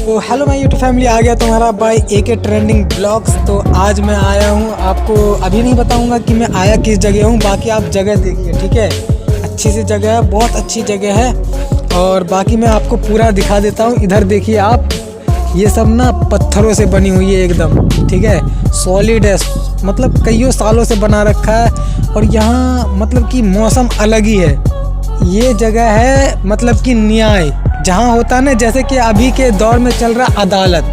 तो hello my YouTube family, आ गया तुम्हारा भाई एके ट्रेंडिंग ब्लॉग्स। तो आज मैं आया हूँ, आपको अभी नहीं बताऊँगा कि मैं आया किस जगह हूँ, बाकी आप जगह देखिए, ठीक है। अच्छी सी जगह है, बहुत अच्छी जगह है और बाकी मैं आपको पूरा दिखा देता हूँ। इधर देखिए आप, ये सब ना पत्थरों से बनी हुई है एकदम, ठीक है। सॉलिड है, मतलब कईयों सालों से बना रखा है और यहाँ मतलब कि मौसम अलग ही है। ये जगह है मतलब कि न्याय जहाँ होता है ना, जैसे कि अभी के दौर में चल रहा अदालत,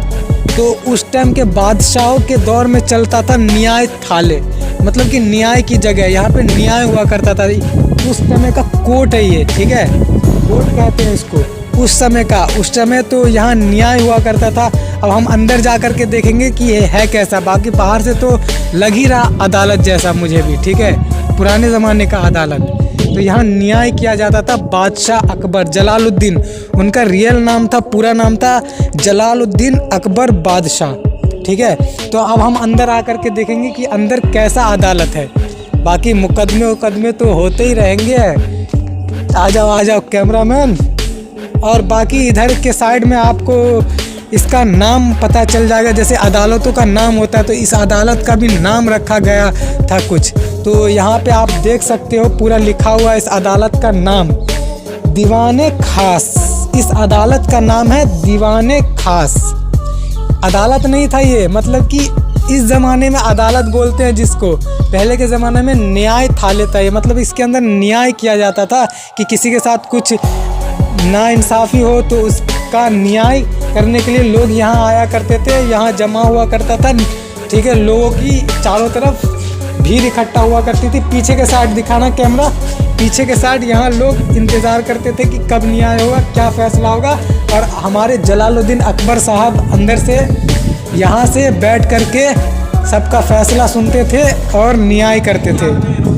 तो उस टाइम के बादशाहों के दौर में चलता था न्याय थाले, मतलब कि न्याय की जगह। यहाँ पे न्याय हुआ करता था। उस समय का कोर्ट है ये, ठीक है, कोर्ट कहते हैं इसको। उस समय का, उस समय तो यहाँ न्याय हुआ करता था। अब हम अंदर जा कर के देखेंगे कि ये है कैसा। बाकी बाहर से तो लग ही रहा अदालत जैसा मुझे भी, ठीक है, पुराने ज़माने का अदालत। तो यहाँ न्याय किया जाता था। बादशाह अकबर जलालुद्दीन, उनका रियल नाम था, पूरा नाम था जलालुद्दीन अकबर बादशाह, ठीक है। तो अब हम अंदर आकर के देखेंगे कि अंदर कैसा अदालत है। बाकी मुकदमे तो होते ही रहेंगे। आ जाओ कैमरामैन। और बाकी इधर के साइड में आपको इसका नाम पता चल जाएगा। जैसे अदालतों का नाम होता है, तो इस अदालत का भी नाम रखा गया था कुछ। तो यहाँ पे आप देख सकते हो पूरा लिखा हुआ है इस अदालत का नाम, दीवाने खास। इस अदालत का नाम है दीवाने खास। अदालत नहीं था ये, मतलब कि इस ज़माने में अदालत बोलते हैं जिसको, पहले के ज़माने में न्याय थाले था ये। मतलब इसके अंदर न्याय किया जाता था कि किसी के साथ कुछ नाइंसाफ़ी हो तो उसका न्याय करने के लिए लोग यहाँ आया करते थे, यहाँ जमा हुआ करता था, ठीक है। लोगों की चारों तरफ भीड़ इकट्ठा हुआ करती थी। पीछे के साइड दिखाना कैमरा, पीछे के साइड यहाँ लोग इंतज़ार करते थे कि कब न्याय होगा, क्या फ़ैसला होगा। और हमारे जलालुद्दीन अकबर साहब अंदर से यहाँ से बैठ करके सबका फ़ैसला सुनते थे और न्याय करते थे।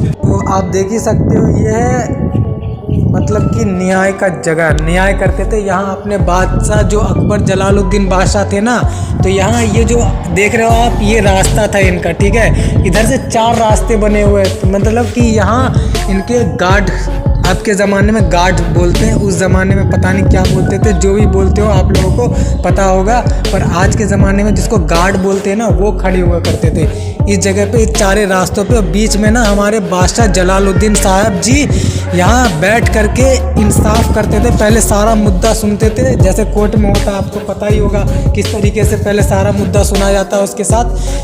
तो आप देख ही सकते हो, ये है मतलब कि न्याय का जगह, न्याय करते थे यहाँ अपने बादशाह जो अकबर जलालुद्दीन बादशाह थे ना। तो यहाँ ये जो देख रहे हो आप, ये रास्ता था इनका, ठीक है। इधर से 4 रास्ते बने हुए हैं, मतलब कि यहाँ इनके गार्ड, आपके ज़माने में गार्ड बोलते हैं, उस ज़माने में पता नहीं क्या बोलते थे। जो भी बोलते हो आप लोगों को पता होगा, पर आज के ज़माने में जिसको गार्ड बोलते हैं ना, वो खड़े हुआ करते थे इस जगह पे, इस 4 रास्तों पे। बीच में ना हमारे बादशाह जलालुद्दीन साहब जी यहाँ बैठ करके इंसाफ करते थे। पहले सारा मुद्दा सुनते थे, जैसे कोर्ट में होता है, आपको पता ही होगा किस तरीके से पहले सारा मुद्दा सुना जाता है,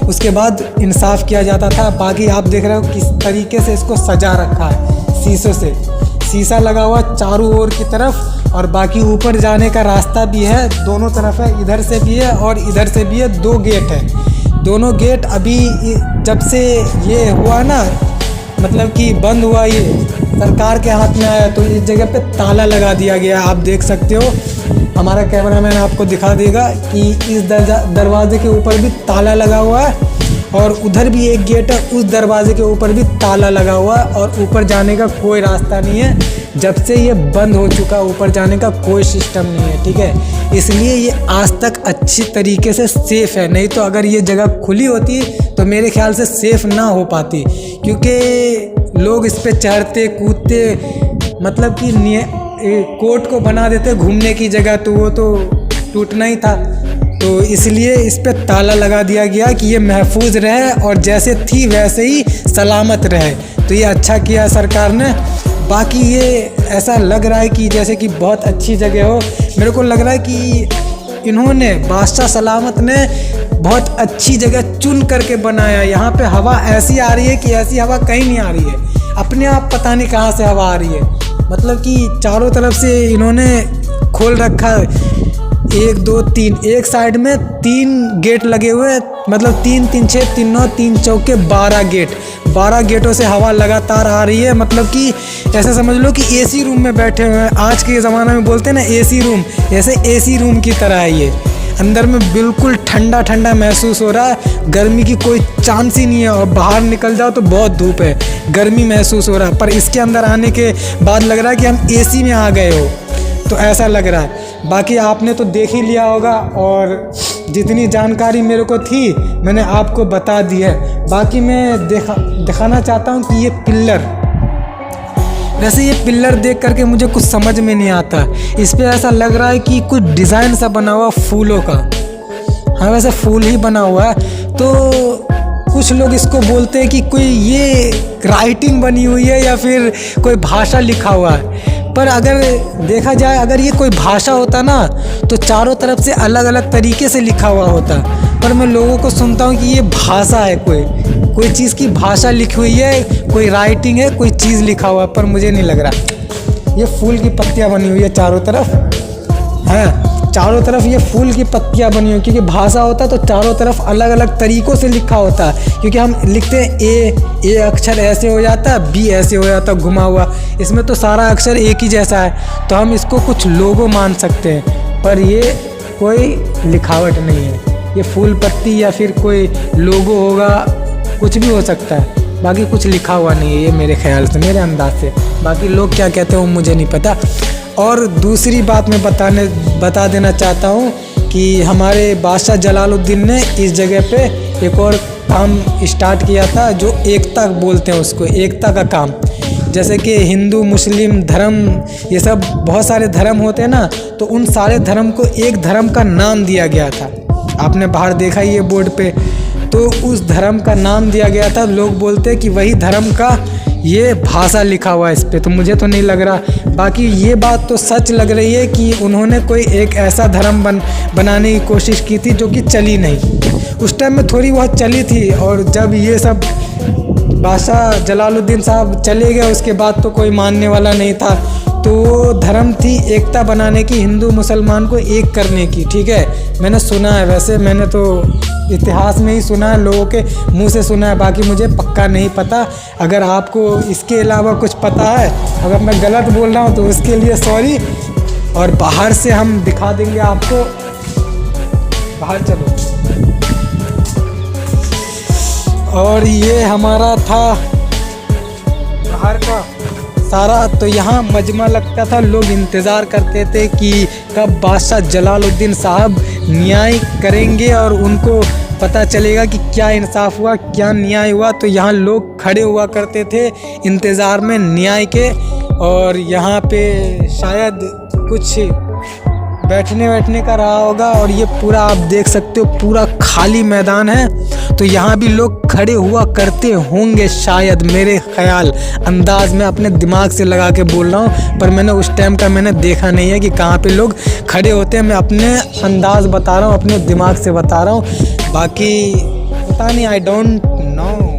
उसके बाद इंसाफ किया जाता था। बाकी आप देख रहे हो किस तरीके से इसको सजा रखा है, शीशों से शीशा लगा हुआ चारों ओर की तरफ। और बाकी ऊपर जाने का रास्ता भी है, दोनों तरफ है, इधर से भी है और इधर से भी है। 2 गेट है, दोनों गेट अभी जब से ये हुआ ना, मतलब कि बंद हुआ, ये सरकार के हाथ में आया, तो इस जगह पे ताला लगा दिया गया। आप देख सकते हो, हमारा कैमरामैन आपको दिखा देगा कि इस दरवाजे के ऊपर भी ताला लगा हुआ है और उधर भी एक गेट है, उस दरवाजे के ऊपर भी ताला लगा हुआ है और ऊपर जाने का कोई रास्ता नहीं है। जब से ये बंद हो चुका, ऊपर जाने का कोई सिस्टम नहीं है, ठीक है। इसलिए ये आज तक अच्छी तरीके से सेफ़ है। नहीं तो अगर ये जगह खुली होती तो मेरे ख्याल से सेफ़ ना हो पाती, क्योंकि लोग इस पे चढ़ते कूदते, मतलब कि कोर्ट को बना देते घूमने की जगह, तो वो तो टूटना ही था। तो इसलिए इस पे ताला लगा दिया गया कि ये महफूज रहे और जैसे थी वैसे ही सलामत रहे। तो ये अच्छा किया सरकार ने। बाकी ये ऐसा लग रहा है कि जैसे कि बहुत अच्छी जगह हो। मेरे को लग रहा है कि इन्होंने, बादशाह सलामत ने बहुत अच्छी जगह चुन करके बनाया। यहाँ पे हवा ऐसी आ रही है कि ऐसी हवा कहीं नहीं आ रही है, अपने आप पता नहीं कहाँ से हवा आ रही है। मतलब कि चारों तरफ से इन्होंने खोल रखा है, 1 2 3, एक साइड में 3 गेट लगे हुए हैं, मतलब 3 3 6 3 9 3 चौके 12 गेट, 12 गेटों से हवा लगातार आ रही है। मतलब कि ऐसा समझ लो कि एसी रूम में बैठे हुए हैं। आज के ज़माने में बोलते हैं ना एसी रूम, ऐसे एसी रूम की तरह है ये। अंदर में बिल्कुल ठंडा ठंडा महसूस हो रहा है, गर्मी की कोई चांस ही नहीं है। और बाहर निकल जाओ तो बहुत धूप है, गर्मी महसूस हो रहा है। पर इसके अंदर आने के बाद लग रहा है कि हम एसी में आ गए हो, तो ऐसा लग रहा है। बाकी आपने तो देख ही लिया होगा और जितनी जानकारी मेरे को थी मैंने आपको बता दी है। बाकी मैं दिखाना चाहता हूँ कि ये पिलर वैसे ये पिलर देख करके मुझे कुछ समझ में नहीं आता, इस पे ऐसा लग रहा है कि कुछ डिज़ाइन सा बना हुआ फूलों का। हाँ वैसे फूल ही बना हुआ है। तो कुछ लोग इसको बोलते हैं कि कोई ये राइटिंग बनी हुई है या फिर कोई भाषा लिखा हुआ है। पर अगर देखा जाए, अगर ये कोई भाषा होता ना तो चारों तरफ से अलग अलग तरीके से लिखा हुआ होता। पर मैं लोगों को सुनता हूँ कि ये भाषा है, कोई चीज़ की भाषा लिखी हुई है, कोई राइटिंग है, कोई चीज़ लिखा हुआ है। पर मुझे नहीं लग रहा। ये फूल की पत्तियाँ बनी हुई है चारों तरफ, है चारों तरफ ये फूल की पत्तियाँ बनी हुई। क्योंकि भाषा होता तो चारों तरफ अलग अलग तरीक़ों से लिखा होता। क्योंकि हम लिखते हैं ए अक्षर ऐसे हो जाता है, बी ऐसे हो जाता घुमा हुआ। इसमें तो सारा अक्षर एक ही जैसा है, तो हम इसको कुछ लोगो मान सकते हैं। पर ये कोई लिखावट नहीं है, ये फूल पत्ती या फिर कोई लोगो होगा, कुछ भी हो सकता है। बाकी कुछ लिखा हुआ नहीं है ये मेरे ख्याल से, मेरे अंदाज से। बाकी लोग क्या कहते हैं वो मुझे नहीं पता। और दूसरी बात मैं बता देना चाहता हूँ कि हमारे बादशाह जलालुद्दीन ने इस जगह पे एक और काम स्टार्ट किया था, जो एकता बोलते हैं उसको, एकता का काम। जैसे कि हिंदू मुस्लिम धर्म, ये सब बहुत सारे धर्म होते हैं ना, तो उन सारे धर्म को एक धर्म का नाम दिया गया था। आपने बाहर देखा ही ये बोर्ड पे, तो उस धर्म का नाम दिया गया था। लोग बोलते हैं कि वही धर्म का ये भाषा लिखा हुआ है इस पे। तो मुझे तो नहीं लग रहा। बाकी ये बात तो सच लग रही है कि उन्होंने कोई एक ऐसा धर्म बनाने की कोशिश की थी जो कि चली नहीं। उस टाइम में थोड़ी बहुत चली थी, और जब ये सब बादशाह जलालुद्दीन साहब चले गए उसके बाद तो कोई मानने वाला नहीं था। तो वो धर्म थी एकता बनाने की, हिंदू मुसलमान को एक करने की। ठीक है, मैंने सुना है, वैसे मैंने तो इतिहास में ही सुना है, लोगों के मुंह से सुना है। बाकी मुझे पक्का नहीं पता। अगर आपको इसके अलावा कुछ पता है, अगर मैं गलत बोल रहा हूँ तो उसके लिए सॉरी। और बाहर से हम दिखा देंगे आपको, बाहर चलो। और ये हमारा था बाहर का सारा। तो यहाँ मजमा लगता था, लोग इंतज़ार करते थे कि कब बादशाह जलालुद्दीन साहब न्याय करेंगे और उनको पता चलेगा कि क्या इंसाफ हुआ, क्या न्याय हुआ। तो यहाँ लोग खड़े हुआ करते थे इंतज़ार में न्याय के। और यहाँ पे शायद कुछ बैठने का रहा होगा। और ये पूरा आप देख सकते हो, पूरा खाली मैदान है। तो यहाँ भी लोग खड़े हुआ करते होंगे शायद, मेरे ख्याल अंदाज में अपने दिमाग से लगा के बोल रहा हूँ। पर मैंने उस टाइम का मैंने देखा नहीं है कि कहाँ पे लोग खड़े होते हैं। मैं अपने अंदाज बता रहा हूँ, अपने दिमाग से बता रहा हूँ। बाकी पता नहीं, आई डोंट नो।